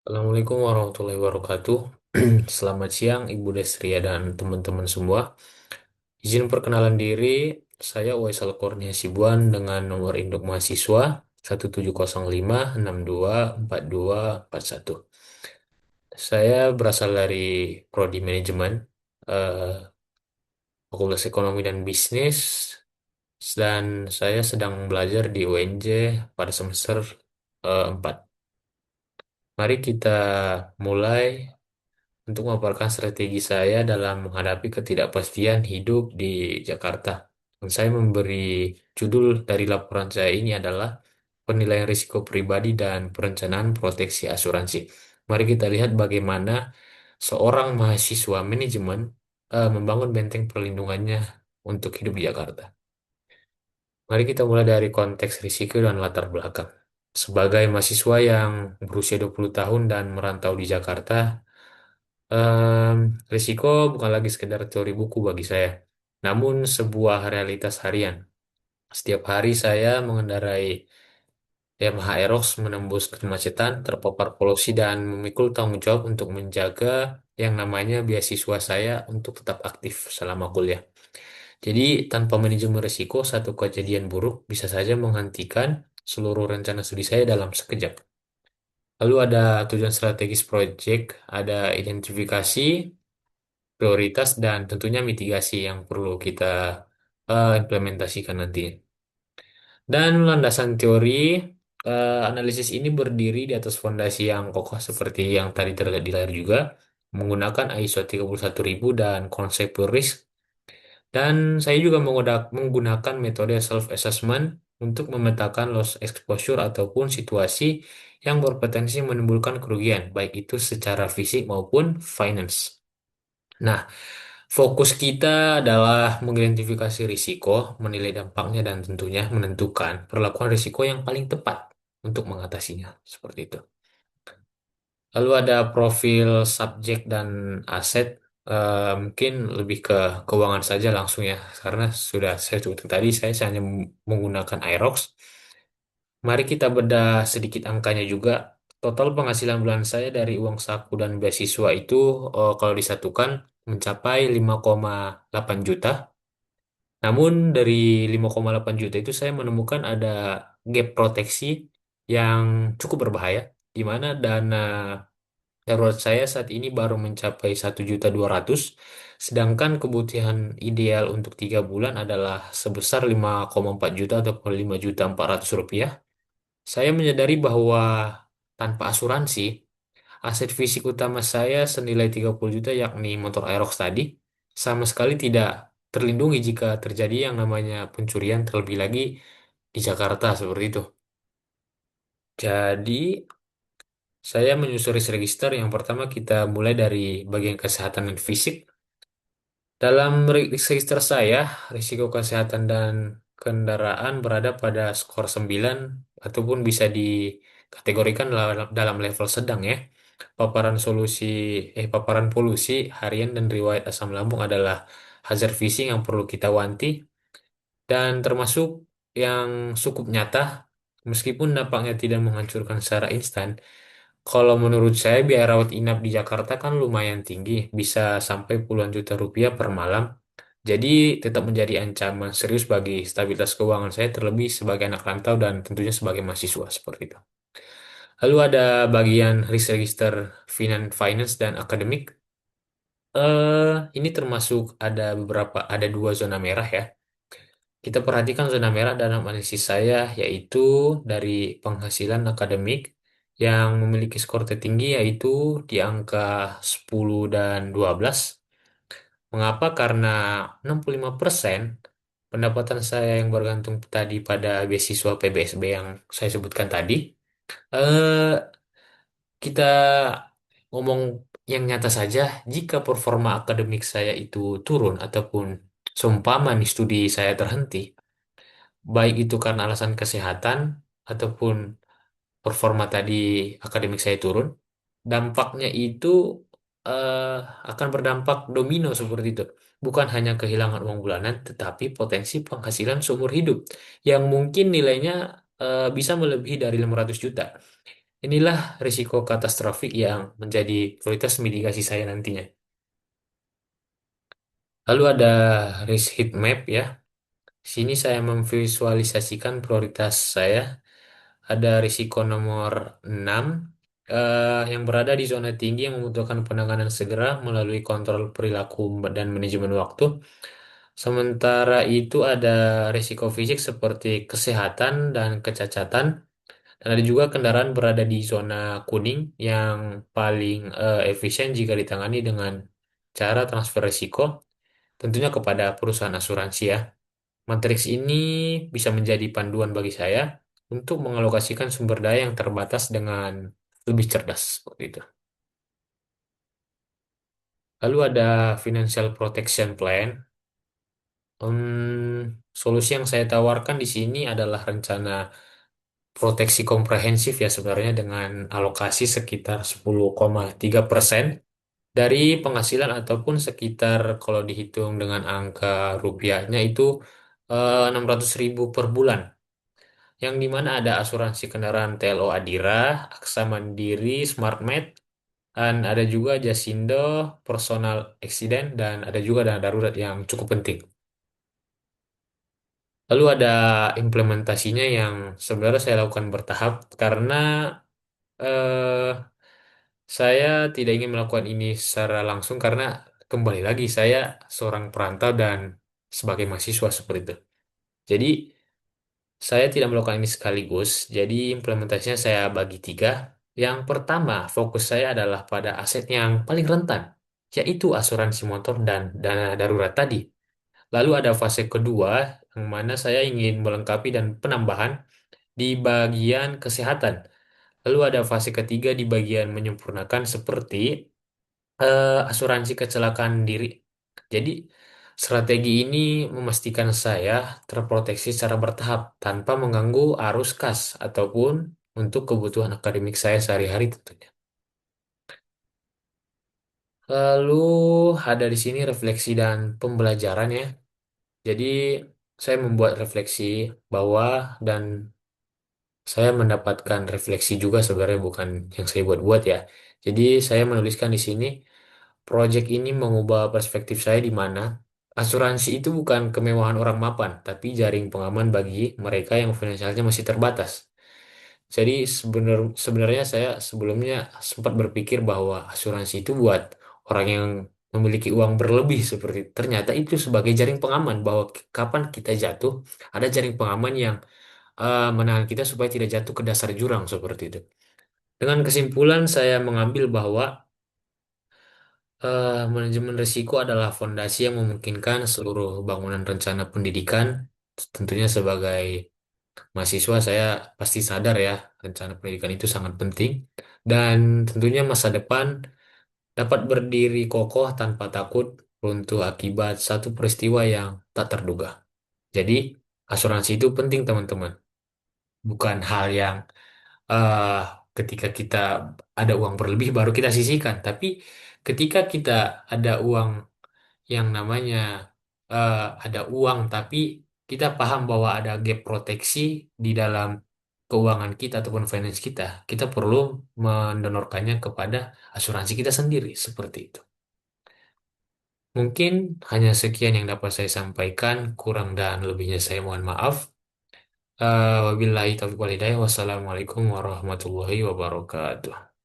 Assalamualaikum warahmatullahi wabarakatuh. Selamat siang Ibu Destria dan teman-teman semua. Izin perkenalan diri, saya Waisal Kurnia Sibuan dengan nomor induk mahasiswa 17056624241. Saya berasal dari Prodi Manajemen, eh, Fakultas Ekonomi dan Bisnis, dan saya sedang belajar di UNJ pada semester 4. Mari kita mulai untuk memaparkan strategi saya dalam menghadapi ketidakpastian hidup di Jakarta. Dan saya memberi judul dari laporan saya ini adalah penilaian risiko pribadi dan perencanaan proteksi asuransi. Mari kita lihat bagaimana seorang mahasiswa manajemen membangun benteng perlindungannya untuk hidup di Jakarta. Mari kita mulai dari konteks risiko dan latar belakang. Sebagai mahasiswa yang berusia 20 tahun dan merantau di Jakarta, risiko bukan lagi sekedar teori buku bagi saya, namun sebuah realitas harian. Setiap hari saya mengendarai Yamaha Aerox menembus kemacetan, terpapar polusi, dan memikul tanggung jawab untuk menjaga yang namanya beasiswa saya untuk tetap aktif selama kuliah. Jadi, tanpa manajemen risiko, satu kejadian buruk bisa saja menghentikan seluruh rencana studi saya dalam sekejap. Lalu ada tujuan strategis proyek, ada identifikasi, prioritas, dan tentunya mitigasi yang perlu kita implementasikan nanti. Dan landasan teori analisis ini berdiri di atas fondasi yang kokoh seperti yang tadi terlihat di layar juga, menggunakan ISO 31000 dan konsep risk. Dan saya juga menggunakan metode self-assessment untuk memetakan loss exposure ataupun situasi yang berpotensi menimbulkan kerugian, baik itu secara fisik maupun finance. Nah, fokus kita adalah mengidentifikasi risiko, menilai dampaknya, dan tentunya menentukan perlakuan risiko yang paling tepat untuk mengatasinya. Seperti itu. Lalu ada profil subjek dan aset. Mungkin lebih ke keuangan saja langsung ya, karena sudah saya sebutkan tadi, saya hanya menggunakan Aerox. Mari kita bedah sedikit angkanya juga. Total penghasilan bulan saya dari uang saku dan beasiswa itu kalau disatukan mencapai 5,8 juta. Namun dari 5,8 juta itu saya menemukan ada gap proteksi yang cukup berbahaya, di mana dana darurat saya saat ini baru mencapai 1.200.000, sedangkan kebutuhan ideal untuk 3 bulan adalah sebesar 5,4 juta atau 5.400.000 rupiah. Saya menyadari bahwa tanpa asuransi, aset fisik utama saya senilai 30 juta yakni motor Aerox tadi, sama sekali tidak terlindungi jika terjadi yang namanya pencurian terlebih lagi di Jakarta seperti itu. Jadi, saya menyusun risk register. Yang pertama kita mulai dari bagian kesehatan dan fisik. Dalam risk register saya, risiko kesehatan dan kendaraan berada pada skor 9 ataupun bisa dikategorikan dalam level sedang ya. Paparan polusi harian dan riwayat asam lambung adalah hazard fisik yang perlu kita wanti dan termasuk yang cukup nyata meskipun dampaknya tidak menghancurkan secara instan. Kalau menurut saya biaya rawat inap di Jakarta kan lumayan tinggi, bisa sampai puluhan juta rupiah per malam. Jadi tetap menjadi ancaman serius bagi stabilitas keuangan saya terlebih sebagai anak rantau dan tentunya sebagai mahasiswa seperti itu. Lalu ada bagian risk register finance dan akademik. Ini termasuk ada dua zona merah ya. Kita perhatikan zona merah dalam analisis saya yaitu dari penghasilan akademik yang memiliki skor tertinggi yaitu di angka 10 dan 12. Mengapa? Karena 65% pendapatan saya yang bergantung tadi pada beasiswa PBSB yang saya sebutkan tadi. Eh, kita ngomong yang nyata saja, jika performa akademik saya itu turun ataupun seumpama nih studi saya terhenti, baik itu karena alasan kesehatan ataupun performa tadi akademik saya turun, dampaknya itu eh, akan berdampak domino seperti itu. Bukan hanya kehilangan uang bulanan, tetapi potensi penghasilan seumur hidup yang mungkin nilainya bisa melebihi dari 500 juta. Inilah risiko katastrofik yang menjadi prioritas mitigasi saya nantinya. Lalu ada risk heat map ya. Sini saya memvisualisasikan prioritas saya. Ada risiko nomor 6 yang berada di zona tinggi yang membutuhkan penanganan segera melalui kontrol perilaku dan manajemen waktu. Sementara itu ada risiko fisik seperti kesehatan dan kecacatan. Dan ada juga kendaraan berada di zona kuning yang paling efisien jika ditangani dengan cara transfer risiko, tentunya kepada perusahaan asuransi ya. Matriks ini bisa menjadi panduan bagi saya untuk mengalokasikan sumber daya yang terbatas dengan lebih cerdas seperti itu. Lalu ada financial protection plan. Solusi yang saya tawarkan di sini adalah rencana proteksi komprehensif ya sebenarnya dengan alokasi sekitar 10,3% dari penghasilan ataupun sekitar kalau dihitung dengan angka rupiahnya itu 600.000 per bulan. Yang dimana ada asuransi kendaraan TLO Adira, Aksa Mandiri, SmartMed, dan ada juga Jasindo, Personal Accident, dan ada juga dana darurat yang cukup penting. Lalu ada implementasinya yang sebenarnya saya lakukan bertahap karena eh, saya tidak ingin melakukan ini secara langsung karena kembali lagi saya seorang perantau dan sebagai mahasiswa seperti itu. Jadi saya tidak melakukan ini sekaligus, jadi implementasinya saya bagi tiga. Yang pertama, fokus saya adalah pada aset yang paling rentan, yaitu asuransi motor dan dana darurat tadi. Lalu ada fase kedua, yang mana saya ingin melengkapi dan penambahan di bagian kesehatan. Lalu ada fase ketiga di bagian menyempurnakan seperti asuransi kecelakaan diri. Jadi, strategi ini memastikan saya terproteksi secara bertahap tanpa mengganggu arus kas ataupun untuk kebutuhan akademik saya sehari-hari tentunya. Lalu ada di sini refleksi dan pembelajaran ya. Jadi, saya membuat refleksi bawah dan saya mendapatkan refleksi juga sebenarnya bukan yang saya buat-buat ya. Jadi, saya menuliskan di sini proyek ini mengubah perspektif saya di mana asuransi itu bukan kemewahan orang mapan, tapi jaring pengaman bagi mereka yang finansialnya masih terbatas. Jadi sebenarnya saya sebelumnya sempat berpikir bahwa asuransi itu buat orang yang memiliki uang berlebih seperti itu. Ternyata itu sebagai jaring pengaman bahwa kapan kita jatuh, ada jaring pengaman yang menahan kita supaya tidak jatuh ke dasar jurang seperti itu. Dengan kesimpulan saya mengambil bahwa manajemen risiko adalah fondasi yang memungkinkan seluruh bangunan rencana pendidikan. Tentunya sebagai mahasiswa saya pasti sadar ya, rencana pendidikan itu sangat penting. Dan tentunya masa depan dapat berdiri kokoh tanpa takut runtuh akibat satu peristiwa yang tak terduga. Jadi, asuransi itu penting teman-teman. Bukan hal yang eh, ketika kita ada uang berlebih baru kita sisihkan. Tapi ketika kita ada uang yang namanya eh, ada uang tapi kita paham bahwa ada gap proteksi di dalam keuangan kita ataupun finance kita, kita perlu mendonorkannya kepada asuransi kita sendiri seperti itu. Mungkin hanya sekian yang dapat saya sampaikan, kurang dan lebihnya saya mohon maaf. Wabillahi taufiq wal hidayah. Wassalamualaikum warahmatullahi wabarakatuh.